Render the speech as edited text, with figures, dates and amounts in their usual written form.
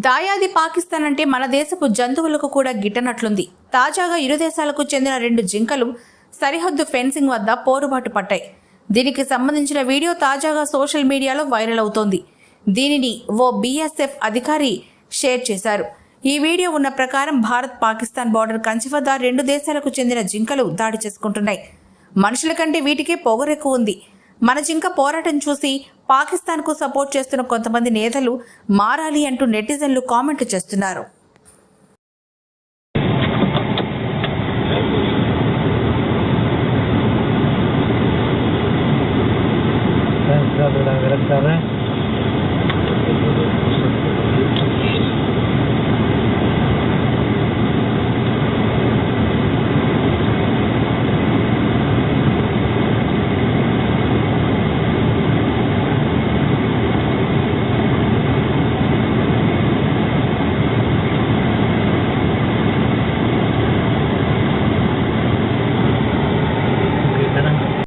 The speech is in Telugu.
దాయాది పాకిస్తాన్ అంటే మన దేశపు జంతువులకు కూడా గిట్టనట్లుంది. తాజాగా ఇరు దేశాలకు చెందిన 2 జింకలు సరిహద్దు ఫెన్సింగ్ వద్ద పోరుబాటు పట్టాయి. దీనికి సంబంధించిన వీడియో తాజాగా సోషల్ మీడియాలో వైరల్ అవుతోంది. దీనిని ఓ బీఎస్ఎఫ్ అధికారి షేర్ చేశారు. ఈ వీడియో ఉన్న ప్రకారం భారత్ పాకిస్తాన్ బార్డర్ కంచి వద్ద 2 దేశాలకు చెందిన జింకలు దాడి చేసుకుంటున్నాయి. మనుషుల కంటే వీటికే పొగరెక్కువ ఉంది. మన జింక పోరాటం చూసి పాకిస్తాన్కు సపోర్ట్ చేస్తున్న కొంతమంది నేతలు మారాలి అంటూ నెటిజన్లు కామెంట్లు చేస్తున్నారు. कर रहे हैं